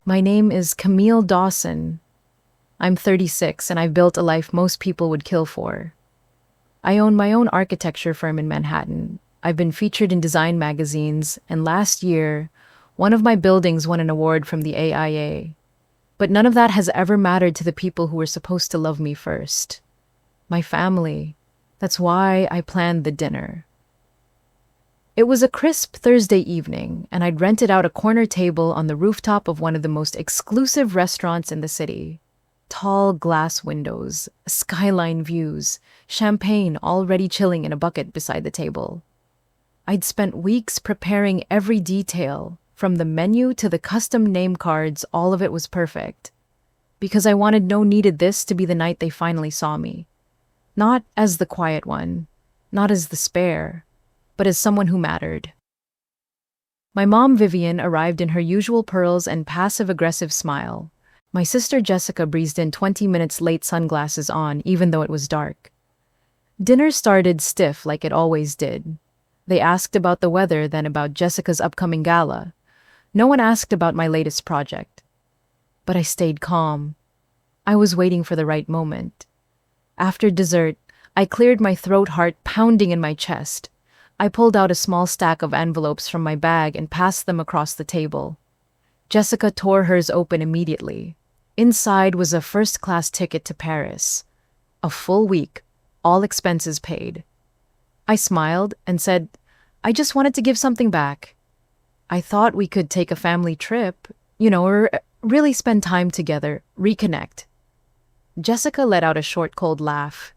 My name is Camille Dawson. I'm 36 and I've built a life most people would kill for. I own my own architecture firm in Manhattan. I've been featured in design magazines, and last year, one of my buildings won an award from the AIA. But none of that has ever mattered to the people who were supposed to love me first. My family. That's why I planned the dinner. It was a crisp Thursday evening, and I'd rented out a corner table on the rooftop of one of the most exclusive restaurants in the city. Tall glass windows, skyline views, champagne already chilling in a bucket beside the table. I'd spent weeks preparing every detail, from the menu to the custom name cards, all of it was perfect. Because I needed this to be the night they finally saw me. Not as the quiet one, not as the spare, but as someone who mattered. My mom, Vivian, arrived in her usual pearls and passive-aggressive smile. My sister, Jessica, breezed in 20 minutes late, sunglasses on, even though it was dark. Dinner started stiff like it always did. They asked about the weather, then about Jessica's upcoming gala. No one asked about my latest project. But I stayed calm. I was waiting for the right moment. After dessert, I cleared my throat, heart pounding in my chest. I pulled out a small stack of envelopes from my bag and passed them across the table. Jessica tore hers open immediately. Inside was a first-class ticket to Paris. A full week, all expenses paid. I smiled and said, I just wanted to give something back. I thought we could take a family trip, or really spend time together, reconnect. Jessica let out a short, cold laugh.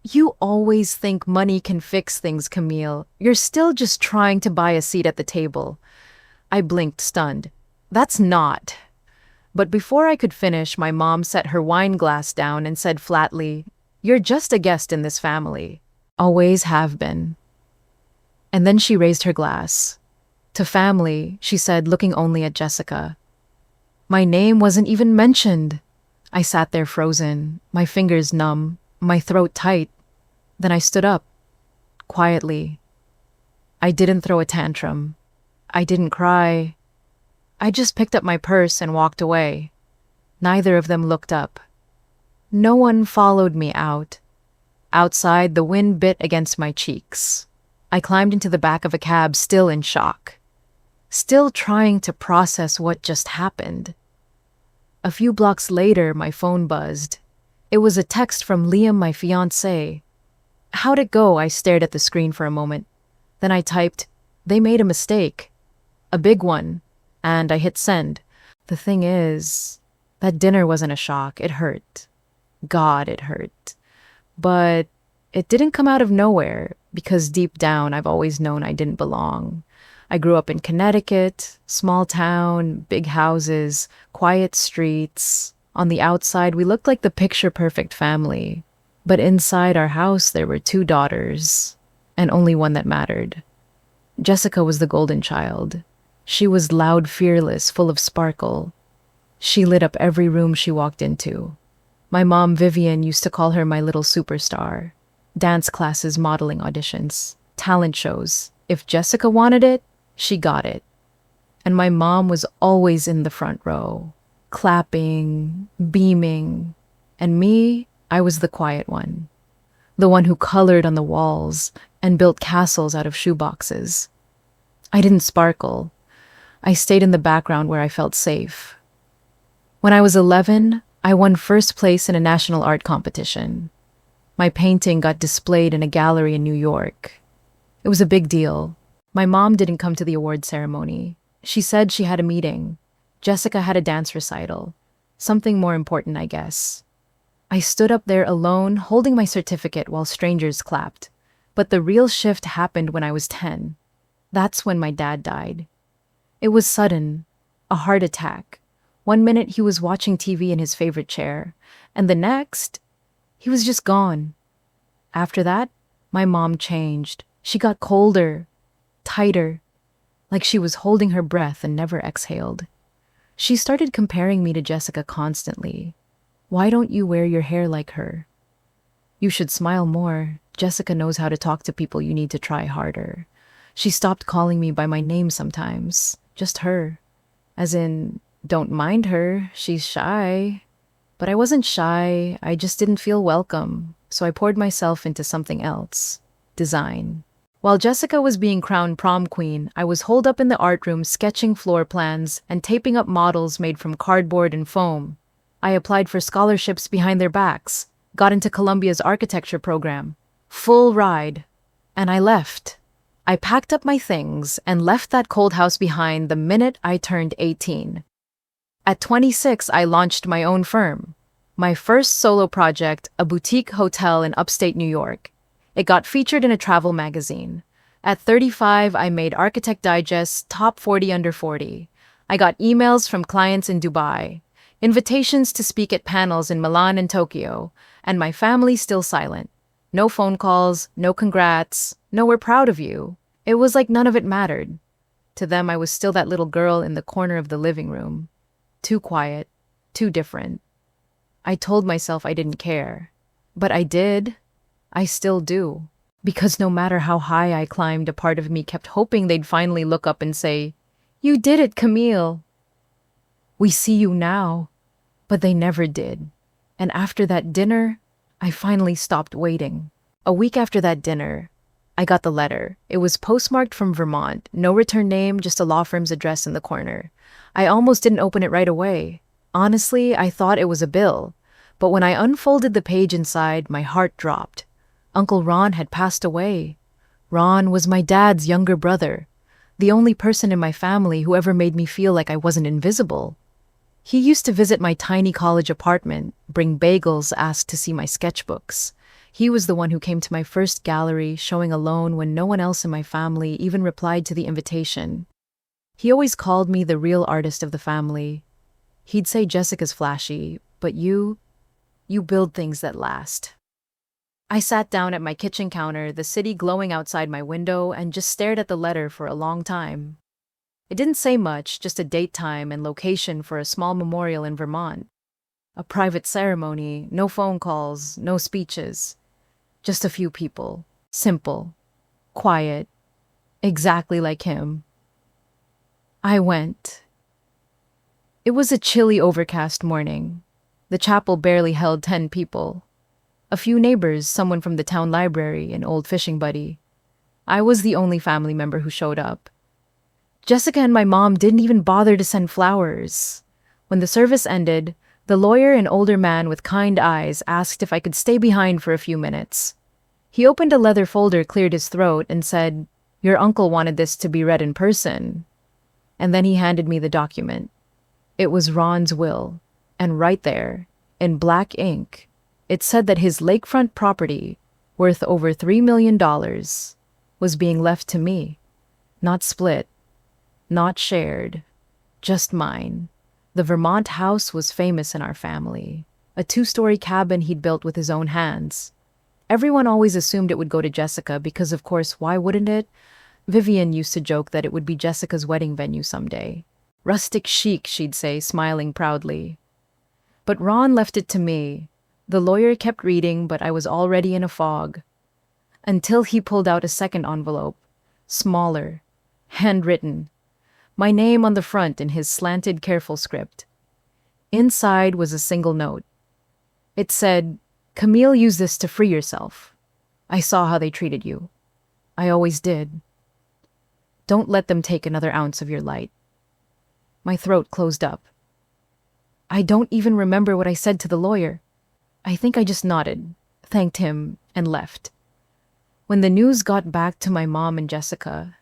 You always think money can fix things, Camille. You're still just trying to buy a seat at the table. I blinked, stunned. That's not. But before I could finish, my mom set her wine glass down and said flatly, You're just a guest in this family. Always have been. And then she raised her glass. To family, she said, looking only at Jessica. My name wasn't even mentioned. I sat there frozen, my fingers numb, my throat tight. Then I stood up, quietly. I didn't throw a tantrum. I didn't cry. I just picked up my purse and walked away. Neither of them looked up. No one followed me out. Outside, the wind bit against my cheeks. I climbed into the back of a cab, still in shock. Still trying to process what just happened. A few blocks later, my phone buzzed. It was a text from Liam, my fiancé. How'd it go? I stared at the screen for a moment. Then I typed, They made a mistake. A big one. And I hit send. The thing is, that dinner wasn't a shock. It hurt. God, it hurt. But it didn't come out of nowhere, because deep down I've always known I didn't belong. I grew up in Connecticut, small town, big houses, quiet streets. On the outside, we looked like the picture-perfect family. But inside our house, there were 2 daughters, and only one that mattered. Jessica was the golden child. She was loud, fearless, full of sparkle. She lit up every room she walked into. My mom, Vivian, used to call her my little superstar. Dance classes, modeling auditions, talent shows. If Jessica wanted it, she got it. And my mom was always in the front row, clapping, beaming. And me, I was the quiet one. The one who colored on the walls and built castles out of shoeboxes. I didn't sparkle. I stayed in the background where I felt safe. When I was 11, I won first place in a national art competition. My painting got displayed in a gallery in New York. It was a big deal. My mom didn't come to the award ceremony. She said she had a meeting. Jessica had a dance recital. Something more important, I guess. I stood up there alone, holding my certificate while strangers clapped. But the real shift happened when I was 10. That's when my dad died. It was sudden, a heart attack. One minute he was watching TV in his favorite chair, and the next, he was just gone. After that, my mom changed. She got colder, tighter, like she was holding her breath and never exhaled. She started comparing me to Jessica constantly. Why don't you wear your hair like her? You should smile more. Jessica knows how to talk to people. You need to try harder. She stopped calling me by my name sometimes. Just her. As in, Don't mind her, she's shy. But I wasn't shy, I just didn't feel welcome, so I poured myself into something else. Design. While Jessica was being crowned prom queen, I was holed up in the art room sketching floor plans and taping up models made from cardboard and foam. I applied for scholarships behind their backs, got into Columbia's architecture program. Full ride. And I left. I packed up my things and left that cold house behind the minute I turned 18. At 26, I launched my own firm. My first solo project, a boutique hotel in upstate New York. It got featured in a travel magazine. At 35, I made Architect Digest's Top 40 Under 40. I got emails from clients in Dubai, invitations to speak at panels in Milan and Tokyo, and my family still silent. No phone calls, no congrats, no we're proud of you. It was like none of it mattered. To them, I was still that little girl in the corner of the living room. Too quiet, too different. I told myself I didn't care. But I did. I still do. Because no matter how high I climbed, a part of me kept hoping they'd finally look up and say, "You did it, Camille. We see you now." But they never did. And after that dinner, I finally stopped waiting. A week after that dinner, I got the letter. It was postmarked from Vermont, no return name, just a law firm's address in the corner. I almost didn't open it right away. Honestly, I thought it was a bill. But when I unfolded the page inside, my heart dropped. Uncle Ron had passed away. Ron was my dad's younger brother, the only person in my family who ever made me feel like I wasn't invisible. He used to visit my tiny college apartment, bring bagels, ask to see my sketchbooks. He was the one who came to my first gallery, showing alone when no one else in my family even replied to the invitation. He always called me the real artist of the family. He'd say Jessica's flashy, but you build things that last. I sat down at my kitchen counter, the city glowing outside my window, and just stared at the letter for a long time. It didn't say much, just a date, time, and location for a small memorial in Vermont. A private ceremony, no phone calls, no speeches. Just a few people. Simple. Quiet. Exactly like him. I went. It was a chilly, overcast morning. The chapel barely held 10 people. A few neighbors, someone from the town library, an old fishing buddy. I was the only family member who showed up. Jessica and my mom didn't even bother to send flowers. When the service ended, the lawyer, an older man with kind eyes, asked if I could stay behind for a few minutes. He opened a leather folder, cleared his throat, and said, "Your uncle wanted this to be read in person." And then he handed me the document. It was Ron's will, and right there, in black ink, it said that his lakefront property, worth over $3 million, was being left to me. Not split, not shared, just mine. The Vermont house was famous in our family, a 2-story cabin he'd built with his own hands. Everyone always assumed it would go to Jessica because, of course, why wouldn't it? Vivian used to joke that it would be Jessica's wedding venue someday. Rustic chic, she'd say, smiling proudly. But Ron left it to me. The lawyer kept reading, but I was already in a fog. Until he pulled out a second envelope, smaller, handwritten. My name on the front in his slanted, careful script. Inside was a single note. It said, "Camille, use this to free yourself. I saw how they treated you. I always did. Don't let them take another ounce of your light." My throat closed up. I don't even remember what I said to the lawyer. I think I just nodded, thanked him, and left. When the news got back to my mom and Jessica,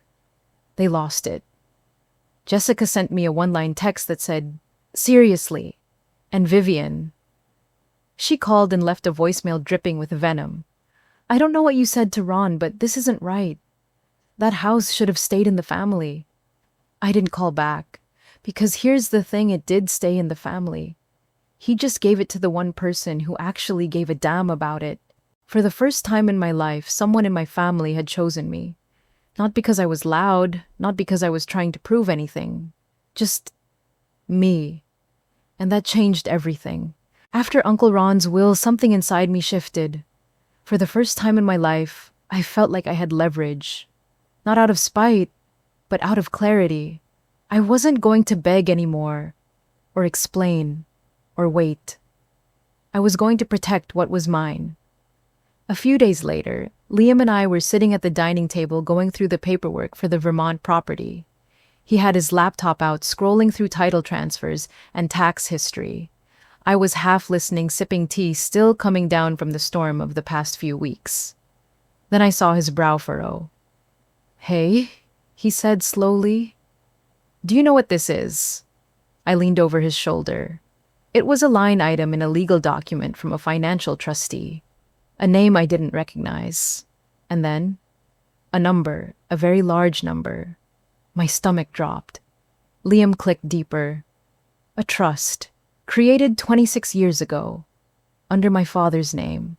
they lost it. Jessica sent me a one-line text that said, "Seriously," and Vivian. She called and left a voicemail dripping with venom. "I don't know what you said to Ron, but this isn't right. That house should have stayed in the family." I didn't call back, because here's the thing, it did stay in the family. He just gave it to the one person who actually gave a damn about it. For the first time in my life, someone in my family had chosen me. Not because I was loud, not because I was trying to prove anything. Just me. And that changed everything. After Uncle Ron's will, something inside me shifted. For the first time in my life, I felt like I had leverage. Not out of spite, but out of clarity. I wasn't going to beg anymore. or explain, or wait. I was going to protect what was mine. A few days later, Liam and I were sitting at the dining table going through the paperwork for the Vermont property. He had his laptop out, scrolling through title transfers and tax history. I was half listening, sipping tea, still coming down from the storm of the past few weeks. Then I saw his brow furrow. "Hey," he said slowly. "Do you know what this is?" I leaned over his shoulder. It was a line item in a legal document from a financial trustee. A name I didn't recognize. And then, a number, a very large number. My stomach dropped. Liam clicked deeper. A trust, created 26 years ago, under my father's name.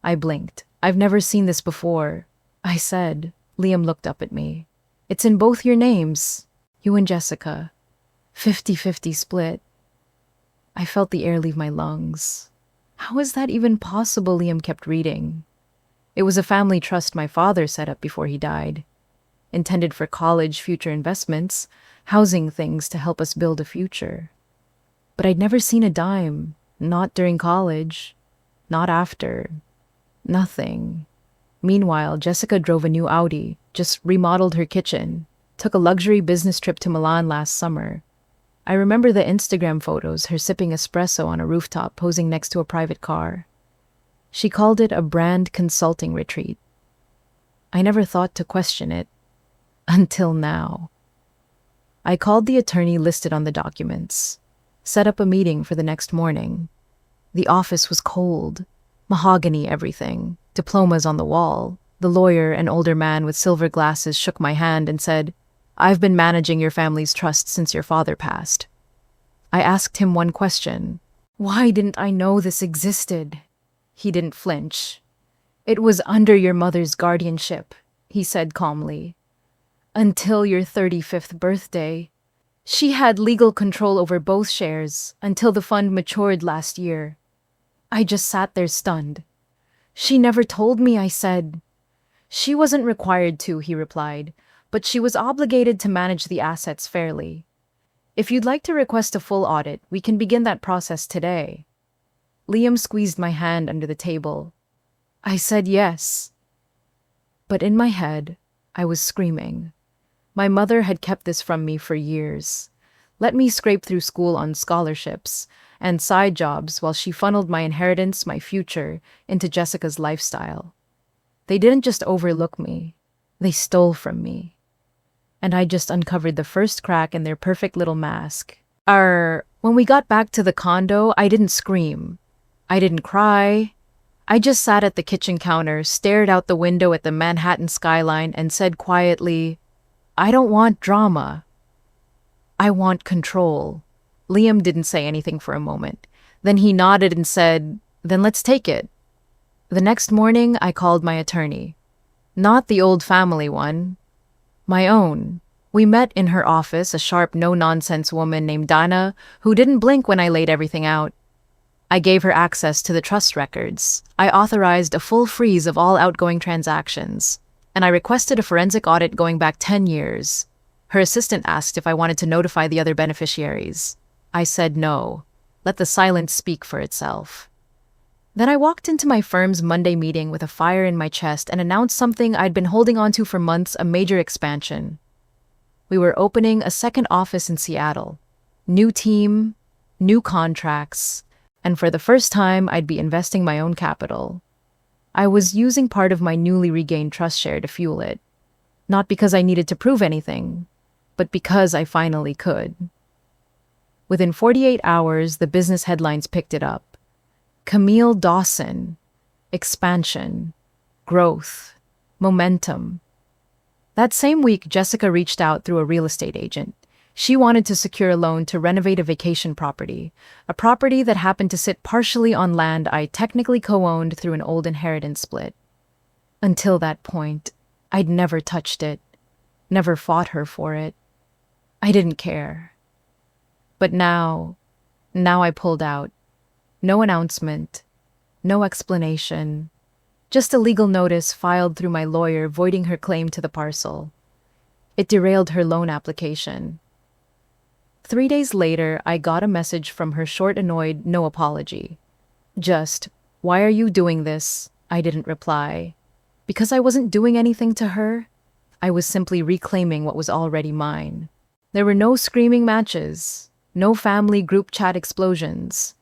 I blinked. "I've never seen this before," I said. Liam looked up at me. "It's in both your names, you and Jessica. 50-50 split." I felt the air leave my lungs. "How is that even possible?" Liam kept reading. "It was a family trust my father set up before he died. Intended for college, future investments, housing things to help us build a future. But I'd never seen a dime, not during college, not after. Nothing." Meanwhile, Jessica drove a new Audi, just remodeled her kitchen, took a luxury business trip to Milan last summer. I remember the Instagram photos, her sipping espresso on a rooftop, posing next to a private car. She called it a brand consulting retreat. I never thought to question it. Until now. I called the attorney listed on the documents, set up a meeting for the next morning. The office was cold, mahogany everything, diplomas on the wall. The lawyer, an older man with silver glasses, shook my hand and said, "I've been managing your family's trust since your father passed." I asked him one question. Why didn't I know this existed? He didn't flinch. "It was under your mother's guardianship," he said calmly. "Until your 35th birthday. She had legal control over both shares until the fund matured last year." I just sat there stunned. "She never told me," I said. "She wasn't required to," he replied, "but she was obligated to manage the assets fairly. If you'd like to request a full audit, we can begin that process today." Liam squeezed my hand under the table. I said yes. But in my head, I was screaming. My mother had kept this from me for years. Let me scrape through school on scholarships and side jobs while she funneled my inheritance, my future, into Jessica's lifestyle. They didn't just overlook me. They stole from me. And I just uncovered the first crack in their perfect little mask. When we got back to the condo, I didn't scream. I didn't cry. I just sat at the kitchen counter, stared out the window at the Manhattan skyline, and said quietly, "I don't want drama. I want control." Liam didn't say anything for a moment. Then he nodded and said, "Then let's take it." The next morning, I called my attorney. Not the old family one. My own. We met in her office, a sharp, no-nonsense woman named Dana, who didn't blink when I laid everything out. I gave her access to the trust records. I authorized a full freeze of all outgoing transactions, and I requested a forensic audit going back 10 years. Her assistant asked if I wanted to notify the other beneficiaries. I said no. Let the silence speak for itself. Then I walked into my firm's Monday meeting with a fire in my chest and announced something I'd been holding on to for months, a major expansion. We were opening a second office in Seattle. New team, new contracts, and for the first time, I'd be investing my own capital. I was using part of my newly regained trust share to fuel it. Not because I needed to prove anything, but because I finally could. Within 48 hours, the business headlines picked it up. Camille Dawson. Expansion. Growth. Momentum. That same week, Jessica reached out through a real estate agent. She wanted to secure a loan to renovate a vacation property, a property that happened to sit partially on land I technically co-owned through an old inheritance split. Until that point, I'd never touched it, never fought her for it. I didn't care. But now I pulled out. No announcement, no explanation, just a legal notice filed through my lawyer voiding her claim to the parcel. It derailed her loan application. 3 days later, I got a message from her, short, annoyed, no apology. Just, "Why are you doing this?" I didn't reply. Because I wasn't doing anything to her. I was simply reclaiming what was already mine. There were no screaming matches, no family group chat explosions,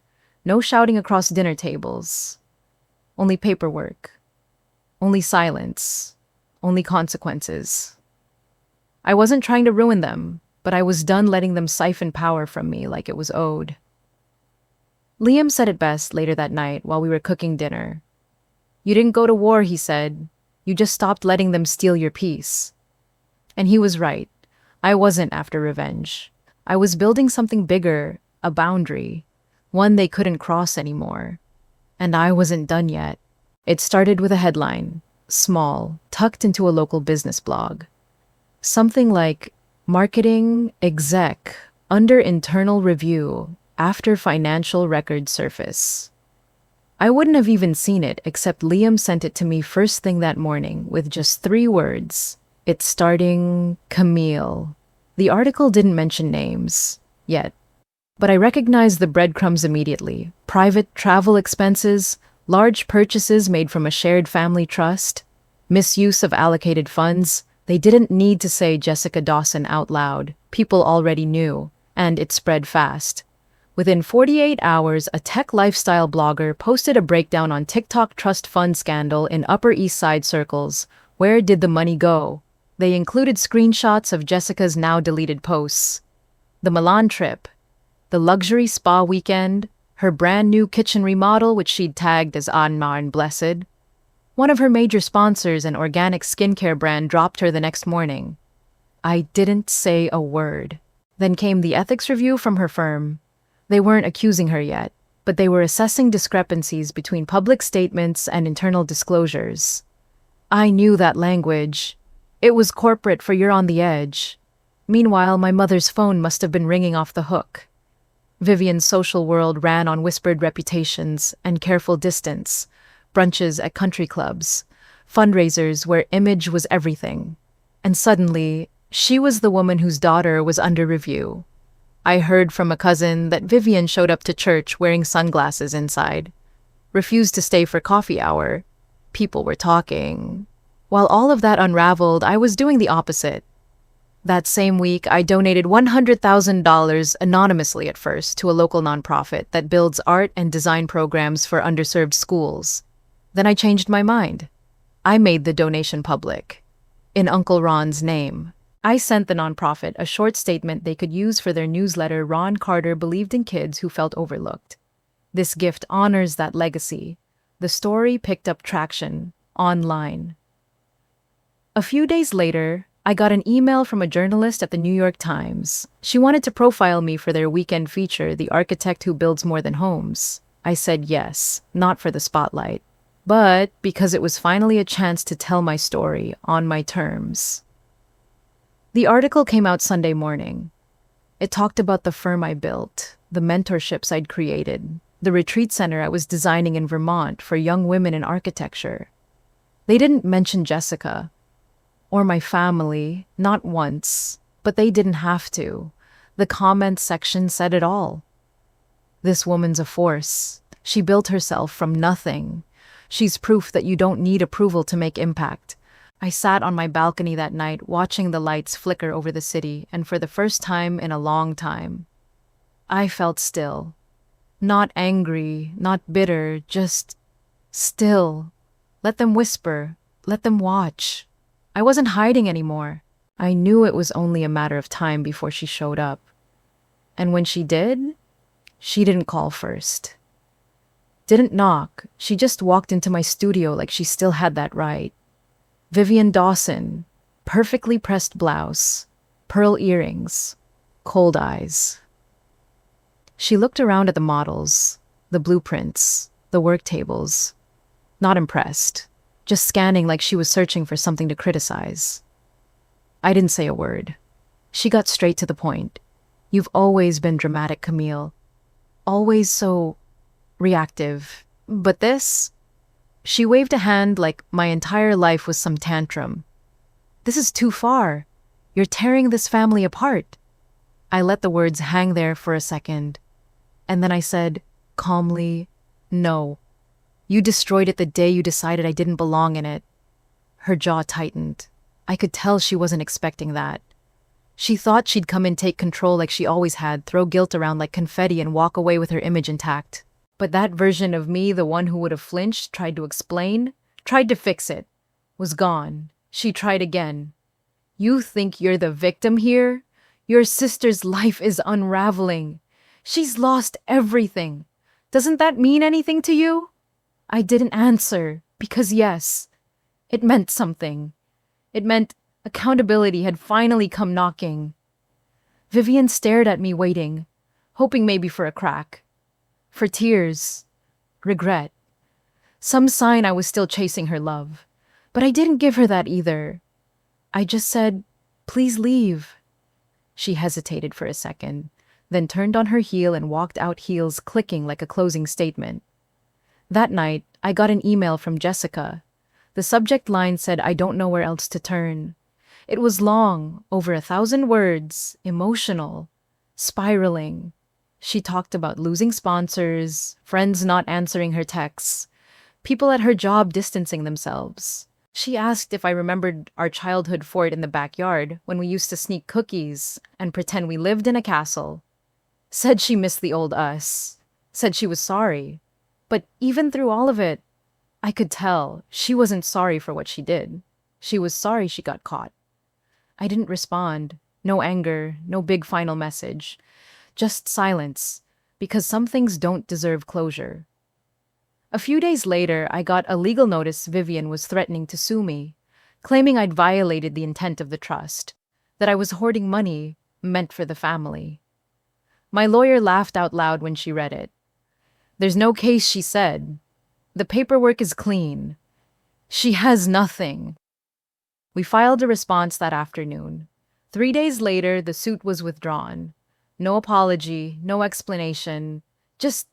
no shouting across dinner tables. Only paperwork. Only silence. Only consequences. I wasn't trying to ruin them, but I was done letting them siphon power from me like it was owed. Liam said it best later that night while we were cooking dinner. "You didn't go to war," he said. "You just stopped letting them steal your peace." And he was right. I wasn't after revenge. I was building something bigger, a boundary, one they couldn't cross anymore. And I wasn't done yet. It started with a headline, small, tucked into a local business blog. Something like, "Marketing Exec, under internal review, after financial records surface." I wouldn't have even seen it except Liam sent it to me first thing that morning with just 3 words. It's starting Camille. The article didn't mention names, yet. But I recognized the breadcrumbs immediately. Private travel expenses, large purchases made from a shared family trust, misuse of allocated funds. They didn't need to say Jessica Dawson out loud. People already knew, and it spread fast. Within 48 hours, a tech lifestyle blogger posted a breakdown on TikTok trust fund scandal in Upper East Side circles. Where did the money go? They included screenshots of Jessica's now deleted posts. The Milan trip, the luxury spa weekend, her brand new kitchen remodel, which she'd tagged as Anmar and Blessed. One of her major sponsors, an organic skincare brand, dropped her the next morning. I didn't say a word. Then came the ethics review from her firm. They weren't accusing her yet, but they were assessing discrepancies between public statements and internal disclosures. I knew that language. It was corporate for you're on the edge. Meanwhile, my mother's phone must have been ringing off the hook. Vivian's social world ran on whispered reputations and careful distance, brunches at country clubs, fundraisers where image was everything. And suddenly, she was the woman whose daughter was under review. I heard from a cousin that Vivian showed up to church wearing sunglasses inside, refused to stay for coffee hour. People were talking. While all of that unraveled, I was doing the opposite. That same week, I donated $100,000 anonymously at first to a local nonprofit that builds art and design programs for underserved schools. Then I changed my mind. I made the donation public. In Uncle Ron's name. I sent the nonprofit a short statement they could use for their newsletter. Ron Carter believed in kids who felt overlooked. This gift honors that legacy. The story picked up traction online. A few days later, I got an email from a journalist at the New York Times. She wanted to profile me for their weekend feature, The Architect Who Builds More Than Homes. I said yes, not for the spotlight, but because it was finally a chance to tell my story on my terms. The article came out Sunday morning. It talked about the firm I built, the mentorships I'd created, the retreat center I was designing in Vermont for young women in architecture. They didn't mention Jessica or my family, not once, but they didn't have to. The comments section said it all. This woman's a force. She built herself from nothing. She's proof that you don't need approval to make impact. I sat on my balcony that night watching the lights flicker over the city, and for the first time in a long time, I felt still. Not angry, not bitter, just still. Let them whisper, let them watch. I wasn't hiding anymore. I knew it was only a matter of time before she showed up. And when she did, she didn't call first. Didn't knock. She just walked into my studio like she still had that right. Vivian Dawson, perfectly pressed blouse, pearl earrings, cold eyes. She looked around at the models, the blueprints, the work tables. Not impressed, just scanning like she was searching for something to criticize. I didn't say a word. She got straight to the point. You've always been dramatic, Camille. Always so reactive. But this? She waved a hand like my entire life was some tantrum. This is too far. You're tearing this family apart. I let the words hang there for a second, and then I said, calmly, no. You destroyed it the day you decided I didn't belong in it. Her jaw tightened. I could tell she wasn't expecting that. She thought she'd come and take control like she always had, throw guilt around like confetti and walk away with her image intact. But that version of me, the one who would have flinched, tried to explain, tried to fix it, was gone. She tried again. You think you're the victim here? Your sister's life is unraveling. She's lost everything. Doesn't that mean anything to you? I didn't answer, because yes, it meant something. It meant accountability had finally come knocking. Vivian stared at me waiting, hoping maybe for a crack. For tears. Regret. Some sign I was still chasing her love. But I didn't give her that either. I just said, please leave. She hesitated for a second, then turned on her heel and walked out, heels clicking like a closing statement. That night, I got an email from Jessica. The subject line said, I don't know where else to turn. It was long, over 1,000 words, emotional, spiraling. She talked about losing sponsors, friends not answering her texts, people at her job distancing themselves. She asked if I remembered our childhood fort in the backyard when we used to sneak cookies and pretend we lived in a castle. Said she missed the old us. Said she was sorry. But even through all of it, I could tell she wasn't sorry for what she did. She was sorry she got caught. I didn't respond. No anger, no big final message. Just silence, because some things don't deserve closure. A few days later, I got a legal notice Vivian was threatening to sue me, claiming I'd violated the intent of the trust, that I was hoarding money meant for the family. My lawyer laughed out loud when she read it. There's no case, she said. The paperwork is clean. She has nothing. We filed a response that afternoon. 3 days later, the suit was withdrawn. No apology, no explanation, just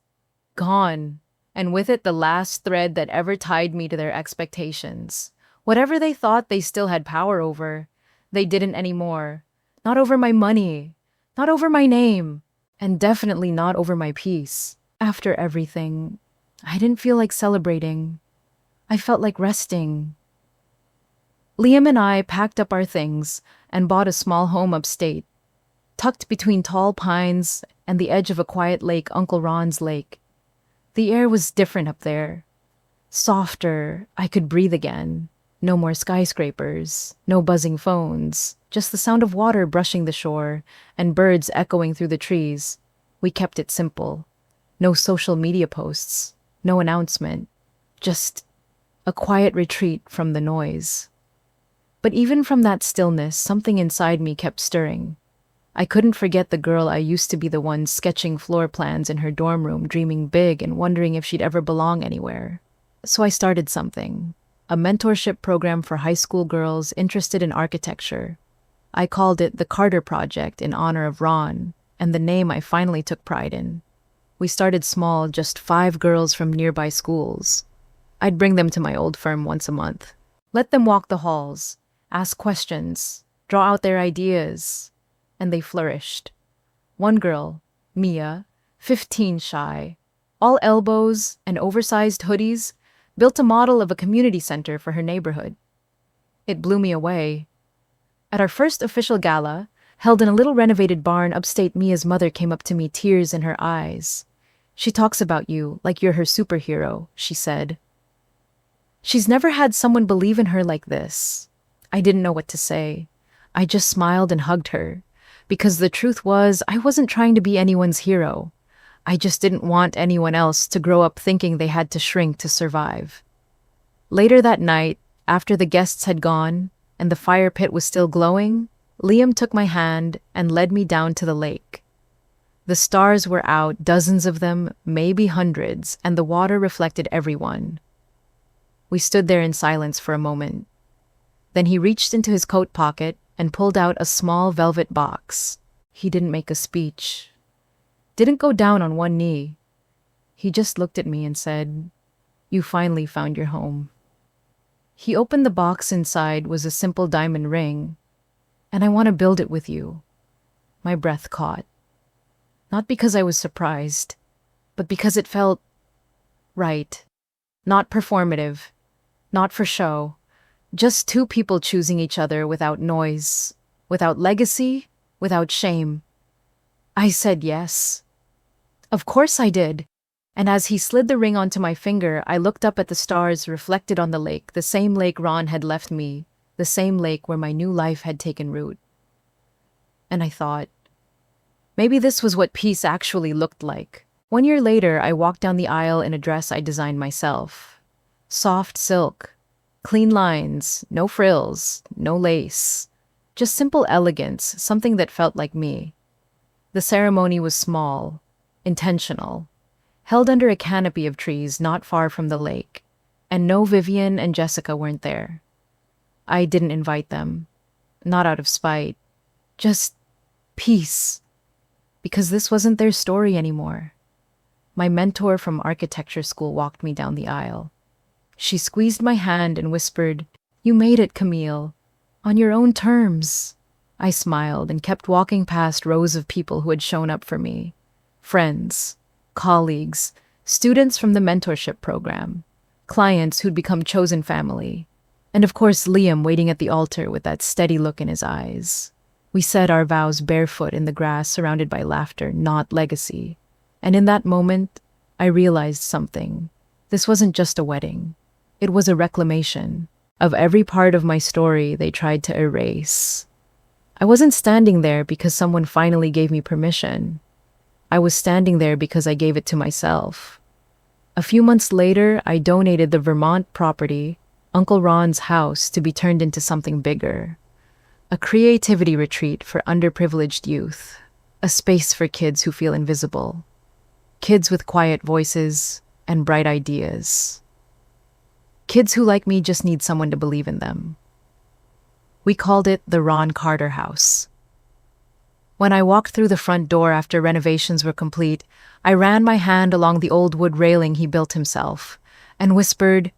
gone. And with it, the last thread that ever tied me to their expectations. Whatever they thought they still had power over, they didn't anymore. Not over my money, not over my name, and definitely not over my peace. After everything, I didn't feel like celebrating. I felt like resting. Liam and I packed up our things and bought a small home upstate, tucked between tall pines and the edge of a quiet lake, Uncle Ron's lake. The air was different up there. Softer, I could breathe again. No more skyscrapers, no buzzing phones, just the sound of water brushing the shore and birds echoing through the trees. We kept it simple. No social media posts, no announcement, just a quiet retreat from the noise. But even from that stillness, something inside me kept stirring. I couldn't forget the girl I used to be, the one sketching floor plans in her dorm room, dreaming big and wondering if she'd ever belong anywhere. So I started something, a mentorship program for high school girls interested in architecture. I called it the Carter Project in honor of Ron, and the name I finally took pride in. We started small, just 5 girls from nearby schools. I'd bring them to my old firm once a month, let them walk the halls, ask questions, draw out their ideas, and they flourished. One girl, Mia, 15 shy, all elbows and oversized hoodies, built a model of a community center for her neighborhood. It blew me away. At our first official gala, held in a little renovated barn upstate, Mia's mother came up to me, tears in her eyes. She talks about you like you're her superhero, she said. She's never had someone believe in her like this. I didn't know what to say. I just smiled and hugged her, because the truth was, I wasn't trying to be anyone's hero. I just didn't want anyone else to grow up thinking they had to shrink to survive. Later that night, after the guests had gone and the fire pit was still glowing, Liam took my hand and led me down to the lake. The stars were out, dozens of them, maybe hundreds, and the water reflected everyone. We stood there in silence for a moment. Then he reached into his coat pocket and pulled out a small velvet box. He didn't make a speech, didn't go down on one knee. He just looked at me and said, "You finally found your home." He opened the box. Inside was a simple diamond ring. "And I want to build it with you. My breath caught. Not because I was surprised, but because it felt right. Not performative, not for show. Just two people choosing each other without noise, without legacy, without shame. I said yes. Of course I did. And as he slid the ring onto my finger, I looked up at the stars reflected on the lake, the same lake Ron had left me, the same lake where my new life had taken root. And I thought, maybe this was what peace actually looked like. 1 year later, I walked down the aisle in a dress I designed myself. Soft silk, clean lines, no frills, no lace. Just simple elegance, something that felt like me. The ceremony was small, intentional, held under a canopy of trees not far from the lake, and no Vivian and Jessica weren't there. I didn't invite them, not out of spite, just peace, because this wasn't their story anymore. My mentor from architecture school walked me down the aisle. She squeezed my hand and whispered, "You made it, Camille, on your own terms." I smiled and kept walking past rows of people who had shown up for me. Friends, colleagues, students from the mentorship program, clients who'd become chosen family, and of course Liam waiting at the altar with that steady look in his eyes. We said our vows barefoot in the grass, surrounded by laughter, not legacy. And in that moment, I realized something. This wasn't just a wedding. It was a reclamation of every part of my story they tried to erase. I wasn't standing there because someone finally gave me permission. I was standing there because I gave it to myself. A few months later, I donated the Vermont property, Uncle Ron's house, to be turned into something bigger. A creativity retreat for underprivileged youth. A space for kids who feel invisible. Kids with quiet voices and bright ideas. Kids who, like me, just need someone to believe in them. We called it the Ron Carter House. When I walked through the front door after renovations were complete, I ran my hand along the old wood railing he built himself and whispered,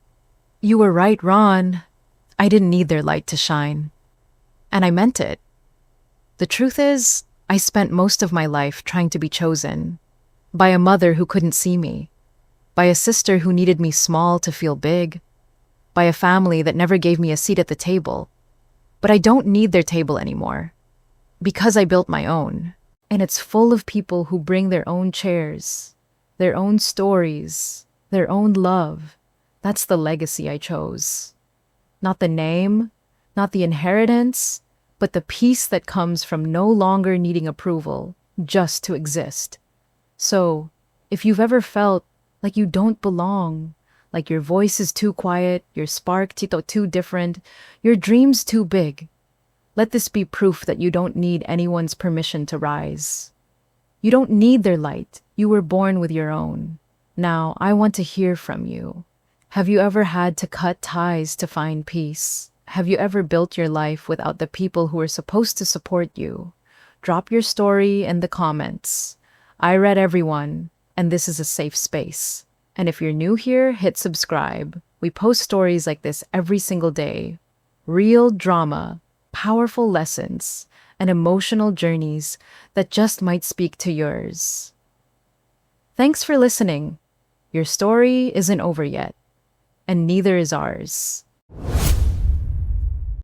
"You were right, Ron. I didn't need their light to shine." And I meant it. The truth is, I spent most of my life trying to be chosen. By a mother who couldn't see me. By a sister who needed me small to feel big. By a family that never gave me a seat at the table. But I don't need their table anymore. Because I built my own. And it's full of people who bring their own chairs, their own stories, their own love. That's the legacy I chose. Not the name, not the inheritance, but the peace that comes from no longer needing approval, just to exist. So, if you've ever felt like you don't belong, like your voice is too quiet, your spark too different, your dreams too big, let this be proof that you don't need anyone's permission to rise. You don't need their light. You were born with your own. Now, I want to hear from you. Have you ever had to cut ties to find peace? Have you ever built your life without the people who are supposed to support you? Drop your story in the comments. I read everyone, and this is a safe space. And if you're new here, hit subscribe. We post stories like this every single day. Real drama, powerful lessons, and emotional journeys that just might speak to yours. Thanks for listening. Your story isn't over yet, and neither is ours.